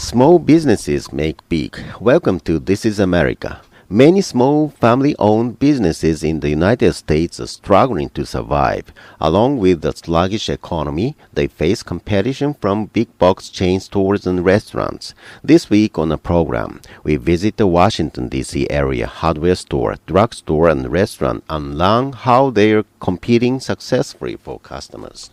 Small businesses make big. Welcome to This is America. Many small family-owned businesses in the United States are struggling to survive. Along with the sluggish economy, they face competition from big-box chain stores and restaurants. This week on the program, we visit the Washington, D.C. area hardware store, drugstore, and restaurant and learn how they are competing successfully for customers.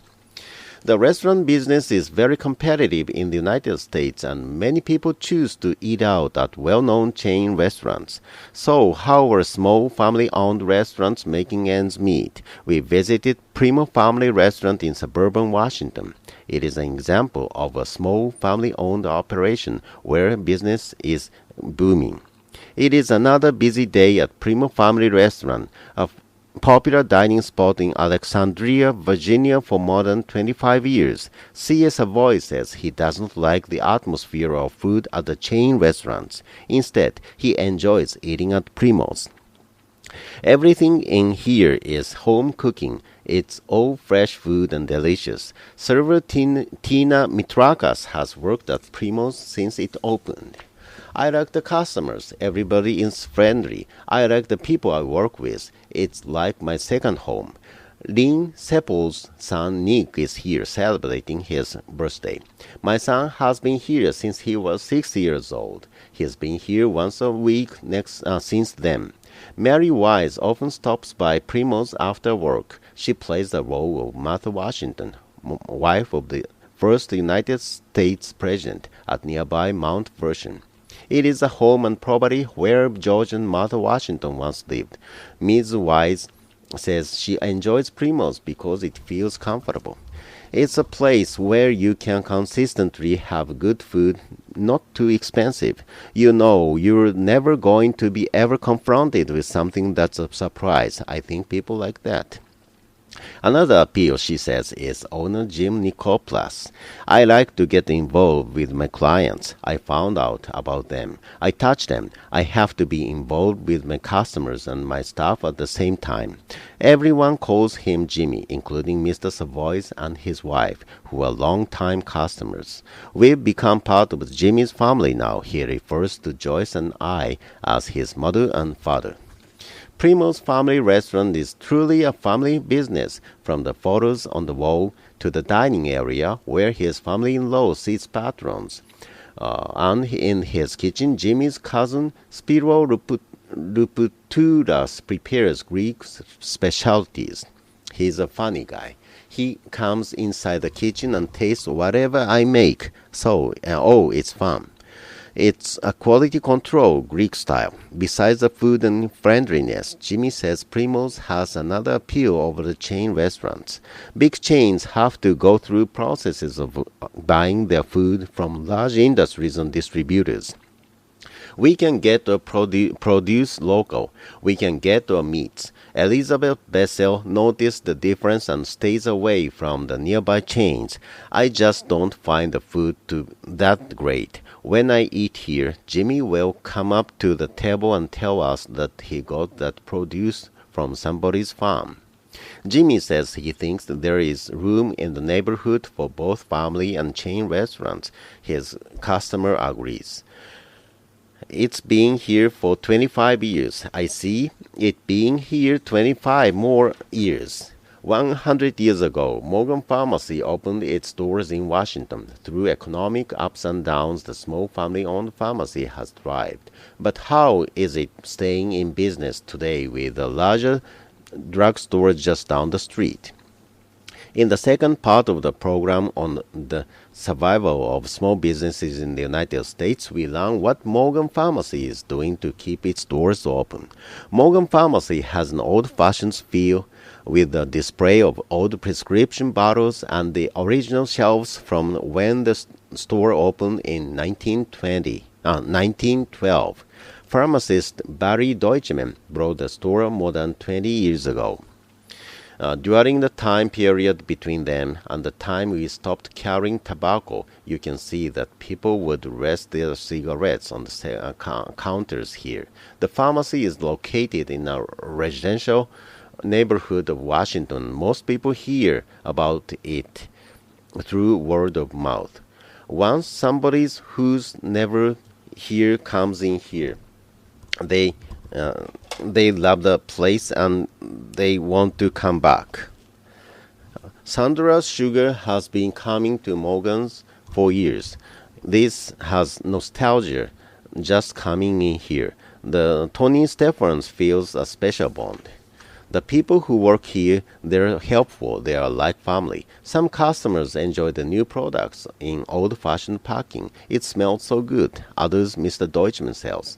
The restaurant business is very competitive in the United States, and many people choose to eat out at well-known chain restaurants. So, how are small family-owned restaurants making ends meet? We visited Primo Family Restaurant in suburban Washington. It is an example of a small family-owned operation where business is booming. It is another busy day at Primo Family Restaurant, a popular dining spot in Alexandria, Virginia for more than 25 years. C.S. Savoy says he doesn't like the atmosphere of food at the chain restaurants. Instead, he enjoys eating at Primo's. Everything in here is home cooking. It's all fresh food and delicious. Server Tina Mitrakas has worked at Primo's since it opened. I like the customers. Everybody is friendly. I like the people I work with. It's like my second home. Lynn Seppel's son Nick is here celebrating his birthday. My son has been here since he was 6 years old. He's been here once a week since then. Mary Wise often stops by Primo's after work. She plays the role of Martha Washington, wife of the first United States president at nearby Mount Vernon. It is a home and property where George and Martha Washington once lived. Ms. Wise says she enjoys Primo's because it feels comfortable. It's a place where you can consistently have good food, not too expensive. You know you're never going to be ever confronted with something that's a surprise. I think people like that. Another appeal, she says, is owner Jim Nicoplas. I like to get involved with my clients. I found out about them. I touch them. I have to be involved with my customers and my staff at the same time. Everyone calls him Jimmy, including Mr. Savoy and his wife, who are long-time customers. We've become part of Jimmy's family now. He refers to Joyce and I as his mother and father. Primo's Family Restaurant is truly a family business, from the photos on the wall to the dining area where his family-in-law sits patrons. And in his kitchen, Jimmy's cousin Spiro Lupouturas prepares Greek specialties. He's a funny guy. He comes inside the kitchen and tastes whatever I make. It's fun. It's a quality control, Greek style. Besides the food and friendliness, Jimmy says Primo's has another appeal over the chain restaurants. Big chains have to go through processes of buying their food from large industries and distributors. We can get our produce local. We can get our meats. Elizabeth Bessel noticed the difference and stays away from the nearby chains. I just don't find the food that great. When I eat here, Jimmy will come up to the table and tell us that he got that produce from somebody's farm. Jimmy says he thinks that there is room in the neighborhood for both family and chain restaurants. His customer agrees. It's been here for 25 years. I see it being here 25 more years. 100 years ago, Morgan Pharmacy opened its doors in Washington. Through economic ups and downs, the small family-owned pharmacy has thrived. But how is it staying in business today with a larger drugstore just down the street? In the second part of the program on the survival of small businesses in the United States, we learn what Morgan Pharmacy is doing to keep its doors open. Morgan Pharmacy has an old-fashioned feel with a display of old prescription bottles and the original shelves from when the store opened in 1912. Pharmacist Barry Deutschman brought the store more than 20 years ago. During the time period between them and the time we stopped carrying tobacco, you can see that people would rest their cigarettes on the counters here. The pharmacy is located in a residential neighborhood of Washington. Most people hear about it through word of mouth. Once somebody who's never here comes in here, they they love the place and they want to come back. Sandra Sugar has been coming to Morgan's for years. This has nostalgia just coming in here. The Tony Stephens feels a special bond. The people who work here, they're helpful. They are like family. Some customers enjoy the new products in old-fashioned packing. It smells so good. Others, Mr. Deutschman sells,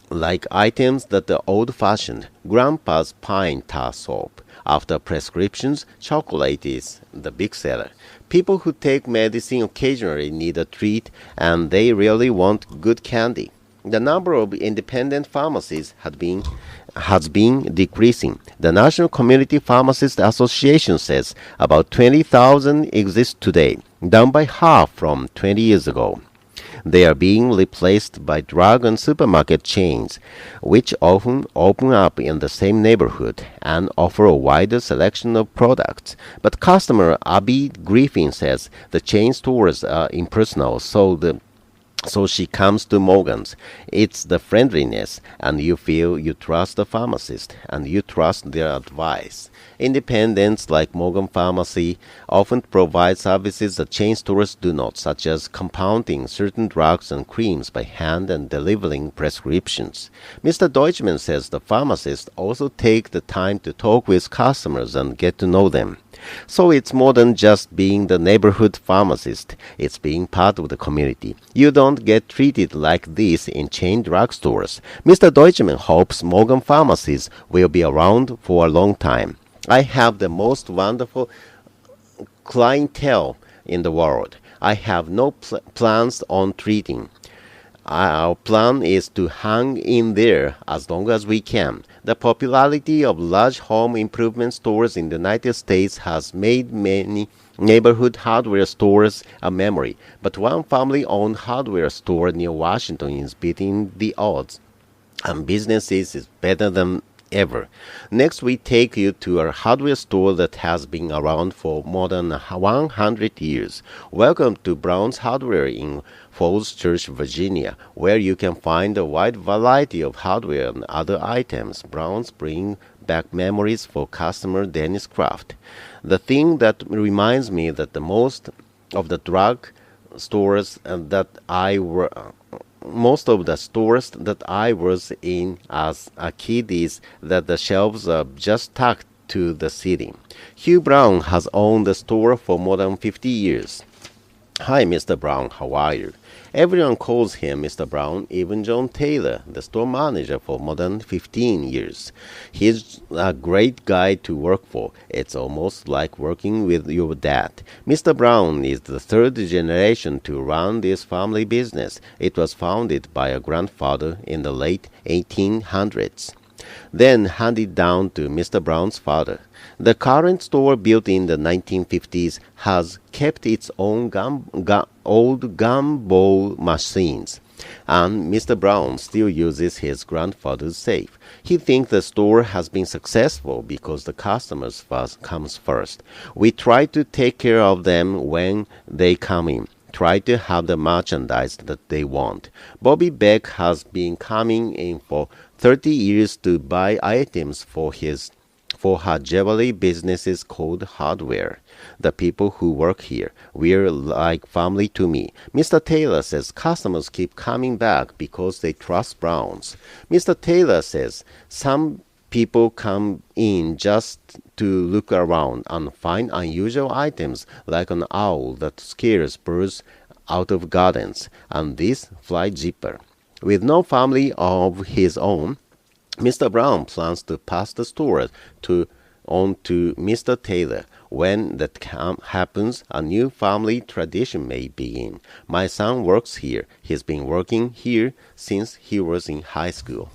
like items that are old-fashioned. Grandpa's pine tar soap. After prescriptions, chocolate is the big seller. People who take medicine occasionally need a treat, and they really want good candy. The number of independent pharmacies has been decreasing. The National Community Pharmacists Association says about 20,000 exist today, down by half from 20 years ago. They are being replaced by drug and supermarket chains, which often open up in the same neighborhood and offer a wider selection of products. But customer Abby Griffin says the chain stores are impersonal, so she comes to Morgan's. It's the friendliness, and you feel you trust the pharmacist, and you trust their advice. Independents like Morgan Pharmacy often provide services that chain stores do not, such as compounding certain drugs and creams by hand and delivering prescriptions. Mr. Deutschman says the pharmacists also take the time to talk with customers and get to know them. So it's more than just being the neighborhood pharmacist. It's being part of the community. You don't get treated like this in chain drugstores. Mr. Deutschman hopes Morgan Pharmacies will be around for a long time. I have the most wonderful clientele in the world. I have no plans on treating. Our plan is to hang in there as long as we can. The popularity of large home improvement stores in the United States has made many neighborhood hardware stores a memory, but one family-owned hardware store near Washington is beating the odds, and business is better than ever. Next, we take you to a hardware store that has been around for more than 100 years. Welcome to Brown's Hardware in Falls Church, Virginia, where you can find a wide variety of hardware and other items. Brown's bring back memories for customer Dennis Kraft. The thing that reminds me that the most of the drug stores most of the stores that I was in as a kid is that the shelves are just tucked to the ceiling. Hugh Brown has owned the store for more than 50 years. Hi, Mr. Brown, how are you? Everyone calls him Mr. Brown, even John Taylor, the store manager for more than 15 years. He's a great guy to work for. It's almost like working with your dad. Mr. Brown is the third generation to run this family business. It was founded by a grandfather in the late 1800s, then handed down to Mr. Brown's father. The current store, built in the 1950s, has kept its own old gumball machines, and Mr. Brown still uses his grandfather's safe. He thinks the store has been successful because the customers comes first. We try to take care of them when they come in. Try to have the merchandise that they want. Bobby Beck has been coming in for 30 years to buy items for her jewelry businesses called Hardware. The people who work here, we're like family to me. Mr. Taylor says customers keep coming back because they trust Browns. Mr. Taylor says some people come in just to look around and find unusual items like an owl that scares birds out of gardens and this fly zipper. With no family of his own, Mr. Brown plans to pass the store on to Mr. Taylor. When that happens, a new family tradition may begin. My son works here. He's been working here since he was in high school.